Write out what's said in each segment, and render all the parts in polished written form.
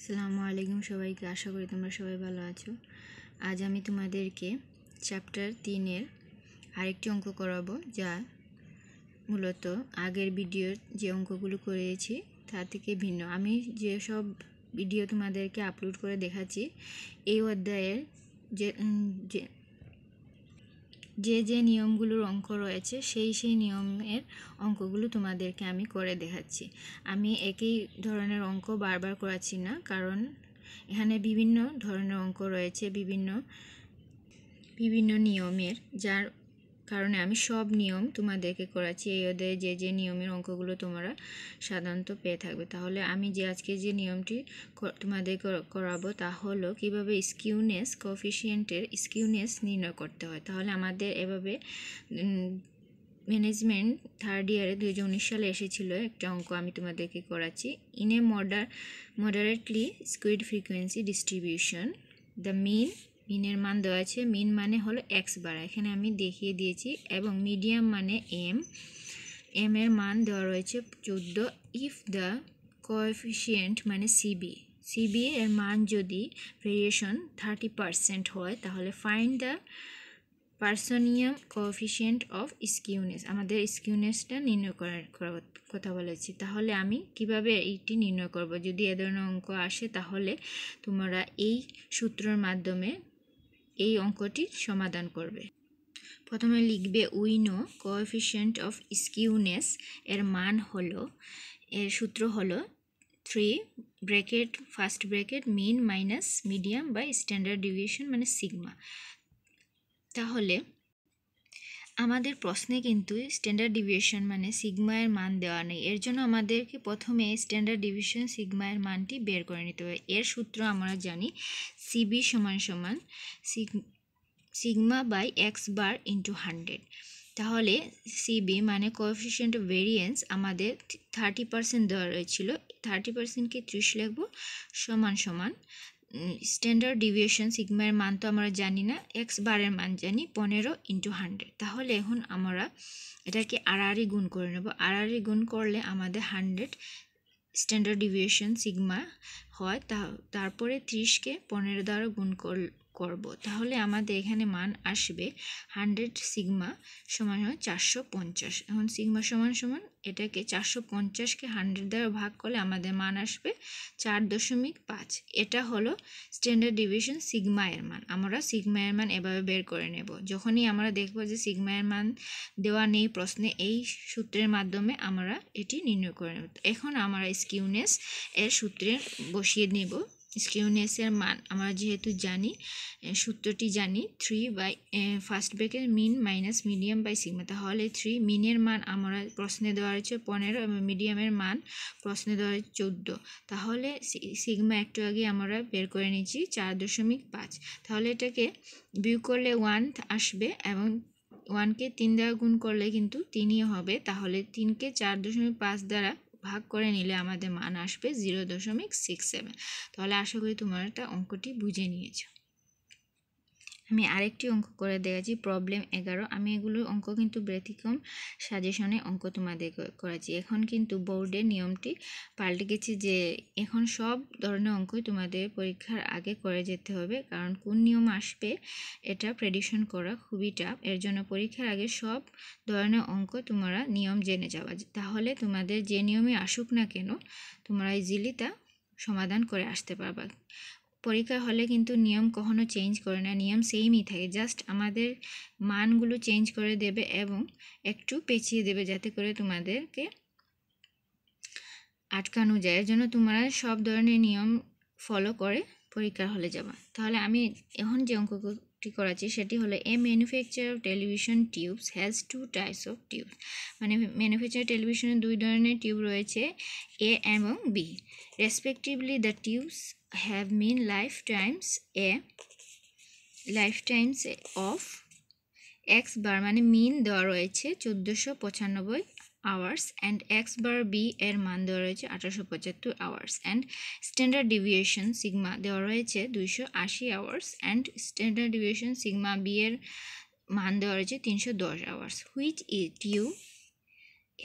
আসসালামু আলাইকুম সবাইকে, আশা করি তোমরা সবাই ভালো আছো। আজ আমি তোমাদেরকে চ্যাপ্টার 3-এর আরেকটি অঙ্ক করাবো, যা মূলত আগের ভিডিওর যে অঙ্কগুলো করেছি তা থেকে ভিন্ন। আমি যেসব ভিডিও তোমাদেরকে আপলোড করে দেখাচ্ছি, এই অধ্যায়ের যে নিয়মগুলোর অঙ্ক রয়েছে সেই নিয়মের অঙ্কগুলো তোমাদেরকে আমি করে দেখাচ্ছি। আমি একই ধরনের অঙ্ক বারবার করাচ্ছি না, কারণ এখানে বিভিন্ন ধরনের অঙ্ক রয়েছে, বিভিন্ন নিয়মের, যার কারণে আমি সব নিয়ম তোমাদেরকে করাচ্ছি। এই অধ্যায়ে যে নিয়মের অঙ্কগুলো তোমরা সাধারণত পেয়ে থাকবে। তাহলে আমি আজকে যে নিয়মটি তোমাদের করাবো তা হলো কিভাবে স্কিউনেস কোএফিসিয়েন্টের স্কিউনেস নির্ণয় করতে হয়। তাহলে আমাদের এভাবে ম্যানেজমেন্ট থার্ড ইয়ারে 2019 সালে এসেছিল একটা অঙ্ক, আমি তোমাদেরকে করাচ্ছি। In a moderately skewed frequency distribution the মিনের মান দেওয়া আছে। মিন মানে হলো এক্স বার, এখানে আমি দেখিয়ে দিয়েছি, এবং মিডিয়াম মানে এম এর মান দেওয়া রয়েছে 14। ইফ দ্য কোএফিসিয়েন্ট মানে সিবি এর মান যদি ভেরিয়েশন 30% হয়, তাহলে find the Pearsonian coefficient of skewness. আমাদের স্কিউনেসটা নির্ণয় করার কথা বলেছি। তাহলে আমি কিভাবে এইটি নির্ণয় করব, যদি এ ধরনের অঙ্ক আসে তাহলে তোমরা এই সূত্রের মাধ্যমে এই অঙ্কটি সমাধান করবে। প্রথমে লিখবে we know coefficient of skewness এর মান হলো, এর সূত্র হলো 3 bracket first bracket mean minus medium by standard deviation মানে সিগমা। তাহলে আমাদের প্রশ্নে কিন্তু স্ট্যান্ডার্ড ডিভিয়েশন মানে সিগমা এর মান দেওয়া নেই, এর জন্য আমাদেরকে প্রথমে স্ট্যান্ডার্ড ডিভিয়েশন সিগমা এর মানটি বের করে নিতে হবে। এর সূত্র আমরা জানি, সিবি সমান সমান sigma by X bar into 100। তাহলে সিবি মানে কোএফিসিয়েন্ট অফ ভেরিয়েন্স আমাদের 30% দেওয়া রয়েছিল, 30%কে 30 লিখব, সমান সমান স্ট্যান্ডার্ড ডিভিয়েশন সিগমার মান তো আমরা জানি না, এক্স বারের মান জানি 15 ইন্টু 100। তাহলে এখন আমরা এটাকে আড়াআড়ি গুণ করে নেব। আড়াআড়ি গুণ করলে আমাদের 100 স্ট্যান্ডার্ড ডিভিয়েশন সিগমা হয়, তারপরে 30কে 15 দ্বারা গুণ করব। তাহলে আমাদের এখানে মান আসবে 100 সিগমা সমান হয় 450। এখন সিগমা সমান সমান এটাকে 450কে 100 দ্বারা ভাগ করলে আমাদের মান আসবে 4.5। এটা হলো স্ট্যান্ডার্ড ডিভিয়েশন সিগমা এর মান। আমরা সিগমা এর মান এভাবে বের করে নেব। যখনই আমরা দেখব যে সিগমা এর মান দেওয়া নেই প্রশ্নে, এই সূত্রের মাধ্যমে আমরা এটি নির্ণয় করে নেব। এখন আমরা স্কিউনেস এর সূত্রে বসিয়ে নেব। স্কিউনেসের মান আমরা যেহেতু জানি, সূত্রটি জানি 3 by first bracket mean minus medium by sigma. তাহলে 3 মিনের মান আমরা প্রশ্নে দেওয়া হয়েছে 15 এবং মিডিয়ামের মান প্রশ্নে দেওয়া হয়েছে 14। তাহলে সিগমা একটু আগে আমরা বের করে নিচ্ছি 4.5। তাহলে এটাকে বিয়োগ করলে 1 আসবে, এবং 1কে 3 দ্বারা গুণ করলে কিন্তু 3ই হবে। তাহলে 3কে 4.5 দ্বারা ভাগ করে নিলে আমাদের মান আসবে 0.67। তাহলে আশা করি তোমরা এটা অঙ্কটি বুঝে নিয়েছো। আমি আরেকটি অঙ্ক করে দেখাচ্ছি, প্রবলেম 11। আমি এগুলো অঙ্ক কিন্তু ব্যতিক্রম সাজেশনে অঙ্ক তোমাদের করাচ্ছি। এখন কিন্তু বোর্ডের নিয়মটি পাল্টে গেছে, যে এখন সব ধরনের অঙ্কই তোমাদের পরীক্ষার আগে করে যেতে হবে, কারণ কোন নিয়ম আসবে এটা প্রেডিকশন করা খুবই টাফ। এর জন্য পরীক্ষার আগে সব ধরনের অঙ্ক তোমরা নিয়ম জেনে যাওয়া, তাহলে তোমাদের যে নিয়মে আসুক না কেন তোমরা ইজিলি তা সমাধান করে আসতে পারবা। পরীক্ষা হলে কিন্তু নিয়ম কখনো চেঞ্জ করে না, নিয়ম সেমই থাকে, জাস্ট আমাদের মানগুলো চেঞ্জ করে দেবে এবং একটু পেঁচিয়ে দেবে, যাতে করে তোমাদেরকে আটকানো যায়। এর জন্য তোমরা সব ধরনের নিয়ম ফলো করে পরীক্ষার হলে যাবা। তাহলে আমি এখন যে অঙ্কটি করাচ্ছি সেটি হলো, a manufacture of television tubes has 2 types of tubes. মানে ম্যানুফ্যাকচার টেলিভিশনে 2 ধরনের টিউব রয়েছে, এ এবং B respectively. The tubes have mean lifetimes of X bar, মানে মিন দেওয়া রয়েছে 1495 hours, and X bar B এর মান দেওয়া রয়েছে 1875 hours, and standard deviation sigma দেওয়া রয়েছে 280 hours, and standard deviation sigma B এর মান দেওয়া রয়েছে 310 hours. Which tube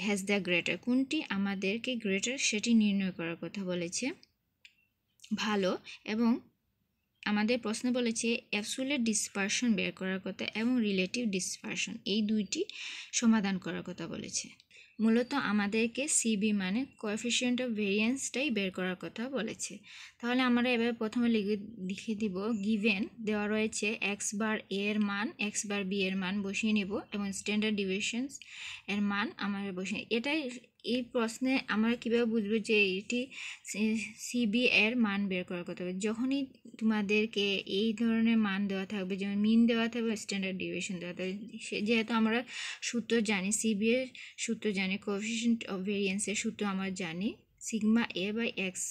has the greater, কোনটি আমাদেরকে গ্রেটার সেটি নির্ণয় করার কথা বলেছে। ভালো এবং আমাদের প্রশ্নে বলেছে অ্যাবসোলিউট ডিসপারশন বের করার কথা এবং রিলেটিভ ডিসপারশন, এই দুইটি সমাধান করার কথা বলেছে। মূলত আমাদেরকে সিবি মানে কোএফিসিয়েন্ট অফ ভেরিয়েন্সটাই বের করার কথা বলেছে। তাহলে আমরা এবার প্রথমে লিখে দিব গিভেন দেওয়া রয়েছে এক্স বার এ এর মান, এক্স বার বি এর মান বসিয়ে নেব এবং স্ট্যান্ডার্ড ডিভিয়েশনস এর মান আমরা বসিয়ে, এটাই এই প্রশ্নে আমরা কীভাবে বুঝবো যে এটি সিবি এর মান বের করার কথা হবে। যখনই তোমাদেরকে এই ধরনের মান দেওয়া থাকবে, যেমন মিন দেওয়া থাকবে, স্ট্যান্ডার্ড ডিভিয়েশন দেওয়া থাকবে, যেহেতু আমরা সূত্র জানি, সিবি এর সূত্র জানি, কোএফিসিয়েন্ট অফ ভেরিয়েন্সের সূত্র আমরা জানি sigma A by X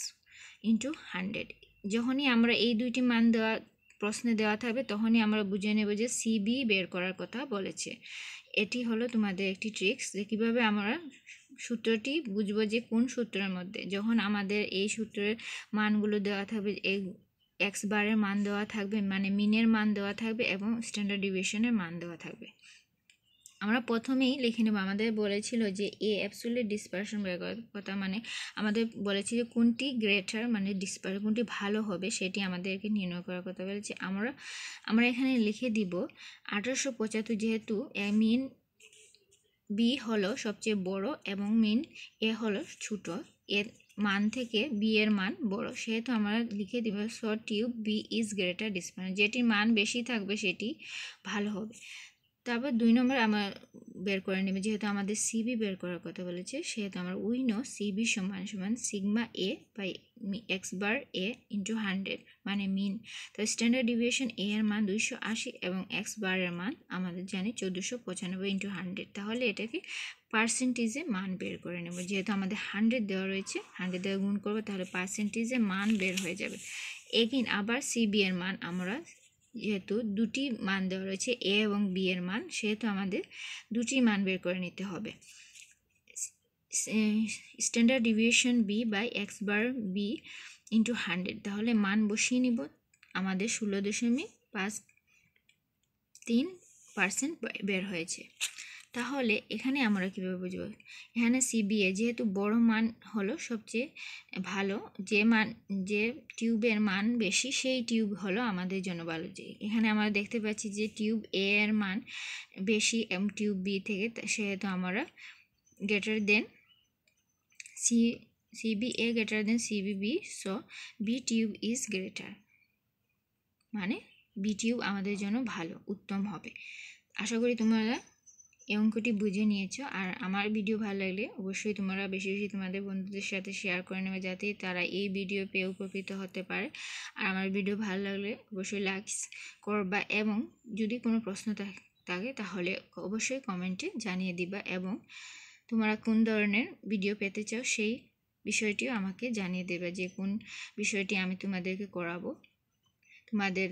into 100। যখনই আমরা এই দুইটি মান দেওয়া প্রশ্নে দেওয়া থাকবে তখনই আমরা বুঝে নেব যে সিবি বের করার কথা বলেছে। এটি হলো তোমাদের একটি ট্রিক্স যে কীভাবে আমরা সূত্রটি বুঝবো যে কোন সূত্রের মধ্যে, যখন আমাদের এই সূত্রের মানগুলো দেওয়া থাকবে, এই এক্স বারের মান দেওয়া থাকবে মানে মিনের মান দেওয়া থাকবে এবং স্ট্যান্ডার্ড ডিভিয়েশনের মান দেওয়া থাকবে। আমরা প্রথমেই লিখে নেব, আমাদের বলেছিল যে এ অ্যাবসোলিউট ডিসপারশন বের করার কথা, মানে আমাদের বলেছে যে কোনটি গ্রেটার মানে ডিসপারশন কোনটি ভালো হবে সেটি আমাদেরকে নির্ণয় করার কথা বলেছে। আমরা এখানে লিখে দিব 1875, যেহেতু মিন বি হলো সবচেয়ে বড় এবং মিন এ হলো ছোট, এর মান থেকে বি এর মান বড়, সেহেতু আমরা লিখে দিব so tube B is greater dispersion, যেটির মান বেশি থাকবে সেটি ভালো হবে। তারপর 2 নম্বর আমরা বের করে নেব, যেহেতু আমাদের সিবি বের করার কথা বলেছে সেহেতু আমরা উই নো সিবি সমান সমান sigma A by X bar A into 100 মানে মিন। তো স্ট্যান্ডার্ড ডিভিয়েশন এ এর মান 280 এবং এক্স বারের মান আমাদের জানি 1495 ইন্টু 100। তাহলে এটাকে পার্সেন্টেজে মান বের করে নেব, যেহেতু আমাদের 100 দেওয়া রয়েছে, 100 দিয়ে গুণ করবো তাহলে পার্সেন্টেজে মান বের হয়ে যাবে। এগেইন আবার সিবি এর মান, আমরা যেহেতু দুটি মান দেওয়া রয়েছে এ এবং বি এর মান, সেহেতু আমাদের দুটি মান বের করে নিতে হবে। Standard deviation B by X bar B into 100, তাহলে মান বসিয়ে নিব, আমাদের 16.53% বের হয়েছে। তাহলে এখানে আমরা কীভাবে বুঝব, এখানে সিবিএ যেহেতু বড় মান হলো সবচেয়ে ভালো, যে টিউবের মান বেশি সেই টিউব হলো আমাদের জন্য ভালো। যে এখানে আমরা দেখতে পাচ্ছি যে টিউব এ এর মান বেশি এবং টিউব বি থেকে, সেহেতু আমরা greater than CBA greater than CBB, so B tube is greater, মানে বি টিউব আমাদের জন্য ভালো উত্তম হবে। আশা করি তোমরা এই অঙ্কটি বুঝে নিয়েছো। আর আমার ভিডিও ভালো লাগলে অবশ্যই তোমরা বেশি বেশি তোমাদের বন্ধুদের সাথে শেয়ার করে নেবে, যাতে তারা এই ভিডিও পেয়ে উপকৃত হতে পারে। আর আমার ভিডিও ভালো লাগলে অবশ্যই লাইক করবা এবং যদি কোনো প্রশ্ন থাকে তাহলে অবশ্যই কমেন্টে জানিয়ে দিবা এবং তোমরা কোন ধরনের ভিডিও পেতে চাও সেই বিষয়টিও আমাকে জানিয়ে দেবে, যে কোন বিষয়টি আমি তোমাদেরকে করাবো, তোমাদের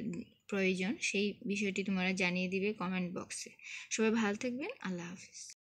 প্রয়োজন সেই বিষয়টি তোমরা জানিয়ে দিবে কমেন্ট বক্সে। সবাই ভালো থাকবেন, আল্লাহ হাফিজ।